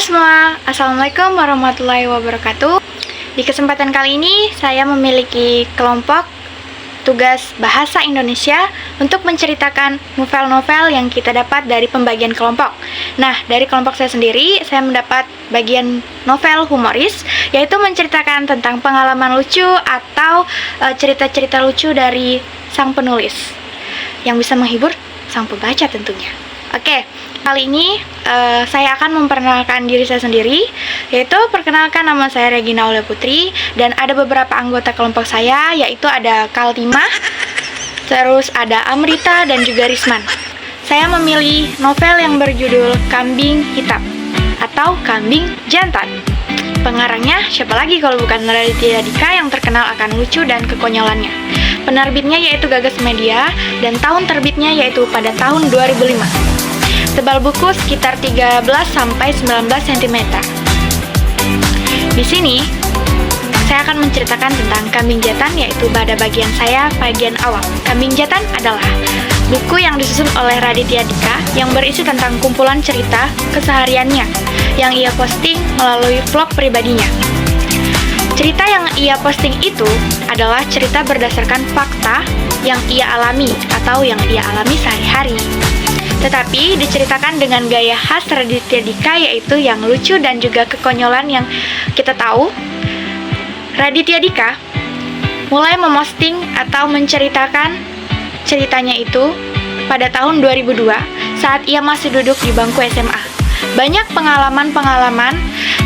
Semua, Assalamualaikum warahmatullahi wabarakatuh. Di kesempatan kali ini, saya memiliki kelompok tugas bahasa Indonesia untuk menceritakan novel-novel yang kita dapat dari pembagian kelompok. Nah, dari kelompok saya sendiri, saya mendapat bagian novel humoris, yaitu menceritakan tentang pengalaman lucu atau cerita-cerita lucu dari sang penulis, yang bisa menghibur sang pembaca tentunya. Oke, kali ini saya akan memperkenalkan diri saya sendiri, yaitu perkenalkan nama saya Regina Aulia Putri, dan ada beberapa anggota kelompok saya, yaitu ada Kaltimah, terus ada Amrita, dan juga Risman. Saya memilih novel yang berjudul Kambing Hitam atau Kambing Jantan. Pengarangnya siapa lagi kalau bukan Raditya Dika yang terkenal akan lucu dan kekonyolannya. Penerbitnya yaitu Gagas Media, dan tahun terbitnya yaitu pada tahun 2005. Tebal buku sekitar 13-19 cm. Di sini, saya akan menceritakan tentang Kambing Jantan, yaitu pada bagian saya bagian awal. Kambing Jantan adalah buku yang disusun oleh Raditya Dika yang berisi tentang kumpulan cerita kesehariannya yang ia posting melalui vlog pribadinya. Cerita yang ia posting itu adalah cerita berdasarkan fakta yang ia alami atau yang ia alami sehari-hari. Tetapi diceritakan dengan gaya khas Raditya Dika, yaitu yang lucu dan juga kekonyolan yang kita tahu. Raditya Dika mulai memosting atau menceritakan ceritanya itu pada tahun 2002 saat ia masih duduk di bangku SMA. Banyak pengalaman-pengalaman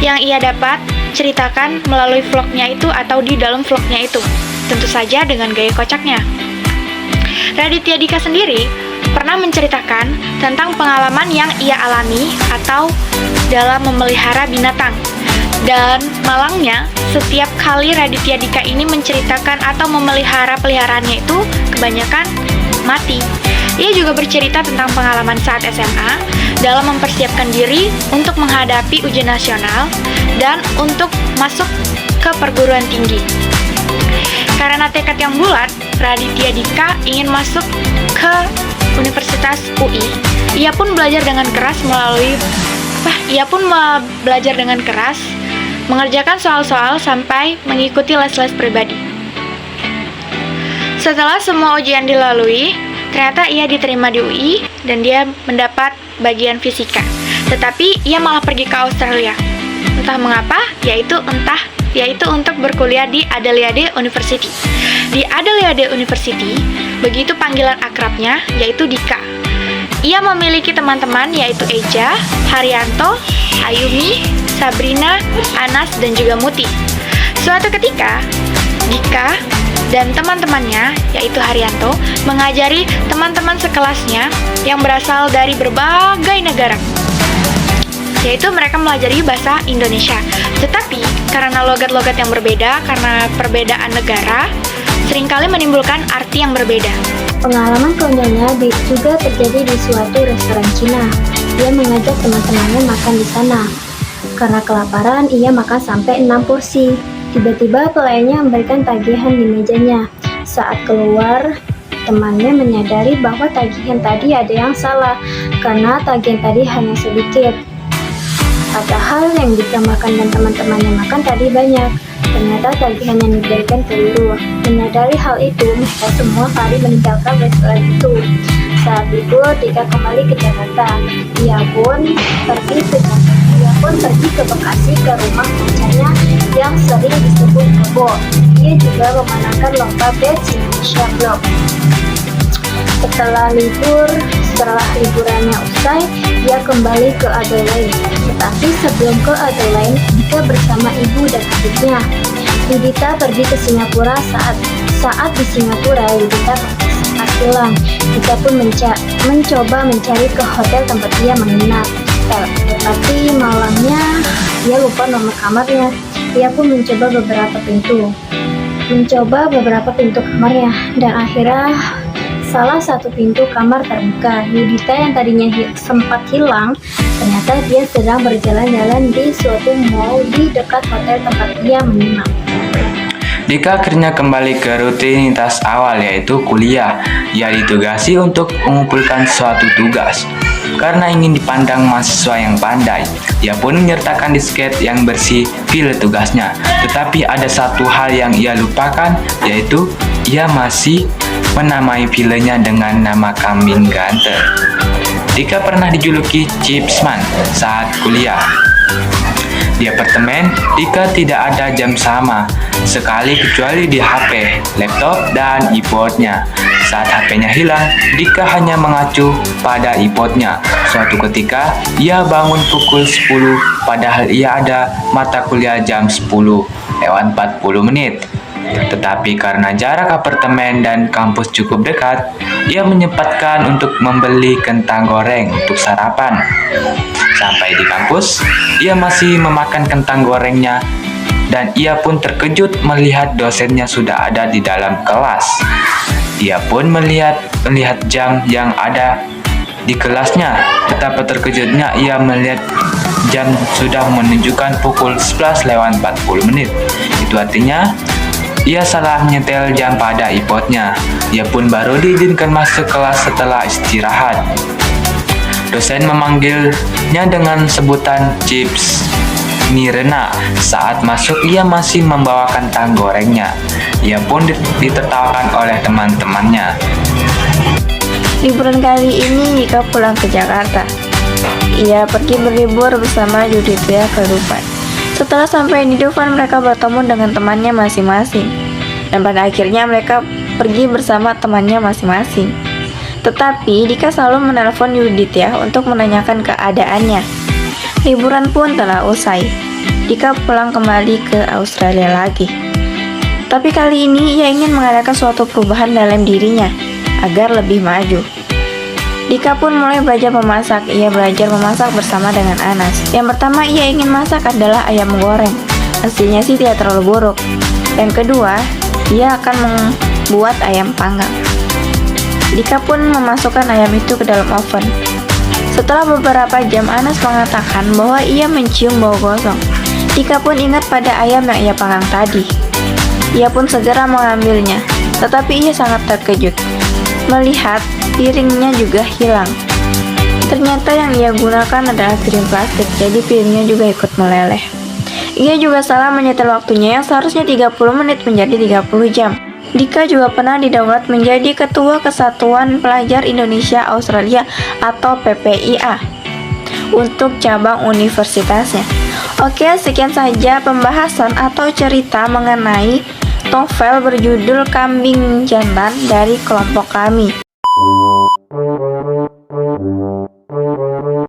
yang ia dapat ceritakan melalui vlognya itu atau di dalam vlognya itu, tentu saja dengan gaya kocaknya. Raditya Dika sendiri pernah menceritakan tentang pengalaman yang ia alami atau dalam memelihara binatang. Dan malangnya, setiap kali Raditya Dika ini menceritakan atau memelihara peliharaannya itu kebanyakan mati. Ia juga bercerita tentang pengalaman saat SMA dalam mempersiapkan diri untuk menghadapi ujian nasional dan untuk masuk ke perguruan tinggi. Karena tekad yang bulat, Raditya Dika ingin masuk ke Universitas UI. Ia pun belajar dengan keras mengerjakan soal-soal sampai mengikuti les-les pribadi. Setelah semua ujian dilalui, ternyata ia diterima di UI dan dia mendapat bagian fisika. Tetapi ia malah pergi ke Australia. Entah mengapa, yaitu untuk berkuliah di Adelaide University. Di Adelaide University, begitu panggilan akrabnya, yaitu Dika. Ia memiliki teman-teman yaitu Eja, Haryanto, Ayumi, Sabrina, Anas, dan juga Muti. Suatu ketika, Dika dan teman-temannya, yaitu Haryanto, mengajari teman-teman sekelasnya yang berasal dari berbagai negara, yaitu mereka melajari bahasa Indonesia. Tetapi, karena logat-logat yang berbeda, karena perbedaan negara, seringkali menimbulkan arti yang berbeda. Pengalaman konyolnya juga terjadi di suatu restoran Cina. Ia mengajak teman-temannya makan di sana. Karena kelaparan, ia makan sampai 6 porsi. Tiba-tiba pelayannya memberikan tagihan di mejanya. Saat keluar, temannya menyadari bahwa tagihan tadi ada yang salah, karena tagihan tadi hanya sedikit. Padahal yang Dika makan dan teman-temannya makan tadi banyak. Ternyata tagihan yang diberikan keliru. Menyadari hal itu, mereka semua lari meninggalkan restoran itu. Saat itu, Dika kembali ke Jakarta. Ia pun pergi ke Bekasi ke rumah pacarnya yang sering disebut Kebo. Ia juga memenangkan lomba Best Indonesia Blog. Setelah liburannya usai, ia kembali ke Adelaide. Tetapi sebelum ke Adelaide, Dika bersama ibu dan adiknya. Yudita pergi ke Singapura. Saat di Singapura, Yudita sempat hilang. Dika pun mencoba mencari ke hotel tempat ia menginap. Tetapi malangnya, ia lupa nomor kamarnya. Ia pun mencoba beberapa pintu kamarnya, dan akhirnya salah satu pintu kamar terbuka. Yudita yang tadinya sempat hilang, ternyata dia sedang berjalan-jalan di suatu mall di dekat hotel tempat ia menginap. Dika akhirnya kembali ke rutinitas awal yaitu kuliah. Ia ditugasi untuk mengumpulkan suatu tugas. Karena ingin dipandang mahasiswa yang pandai, ia pun menyertakan disket yang bersih file tugasnya. Tetapi ada satu hal yang ia lupakan, yaitu ia masih menamai filenya dengan nama kambing ganteng. Dika pernah dijuluki Chipsman saat kuliah. Di apartemen, Dika tidak ada jam sama sekali kecuali di HP, laptop, dan iPodnya. Saat HP-nya hilang, Dika hanya mengacu pada iPodnya. Suatu ketika, ia bangun pukul 10 padahal ia ada mata kuliah jam 10:40. Tetapi karena jarak apartemen dan kampus cukup dekat, ia menyempatkan untuk membeli kentang goreng untuk sarapan. Sampai di kampus, ia masih memakan kentang gorengnya dan ia pun terkejut melihat dosennya sudah ada di dalam kelas. Ia pun melihat jam yang ada di kelasnya. Betapa terkejutnya ia melihat jam sudah menunjukkan pukul 11:40. Itu artinya ia salah menyetel jam pada iPodnya. Ia pun baru diizinkan masuk kelas setelah istirahat. Dosen memanggilnya dengan sebutan Chips Mirna. Saat masuk, ia masih membawa kentang gorengnya. Ia pun ditertawakan oleh teman-temannya. Liburan kali ini Dika pulang ke Jakarta. Ia pergi berlibur bersama Yudhitya ke Dufan. Setelah sampai di Dufan, mereka bertemu dengan temannya masing-masing. Dan pada akhirnya mereka pergi bersama temannya masing-masing. Tetapi Dika selalu menelpon Yudhitya untuk menanyakan keadaannya. Liburan pun telah usai. Dika pulang kembali ke Australia lagi. Tapi kali ini ia ingin mengadakan suatu perubahan dalam dirinya agar lebih maju. Dika pun mulai belajar memasak. Ia belajar memasak bersama dengan Anas. Yang pertama ia ingin masak adalah ayam goreng. Hasilnya sih tidak terlalu buruk. Yang kedua, ia akan membuat ayam panggang. Dika pun memasukkan ayam itu ke dalam oven. Setelah beberapa jam, Anas mengatakan bahwa ia mencium bau gosong. Dika pun ingat pada ayam yang ia panggang tadi. Ia pun segera mengambilnya, tetapi ia sangat terkejut melihat piringnya juga hilang. Ternyata yang ia gunakan adalah piring plastik, jadi piringnya juga ikut meleleh. Ia juga salah menyetel waktunya yang seharusnya 30 menit menjadi 30 jam. Dika juga pernah didaulat menjadi Ketua Kesatuan Pelajar Indonesia Australia atau PPIA untuk cabang universitasnya. Oke, sekian saja pembahasan atau cerita mengenai novel berjudul Kambing Jantan dari kelompok kami.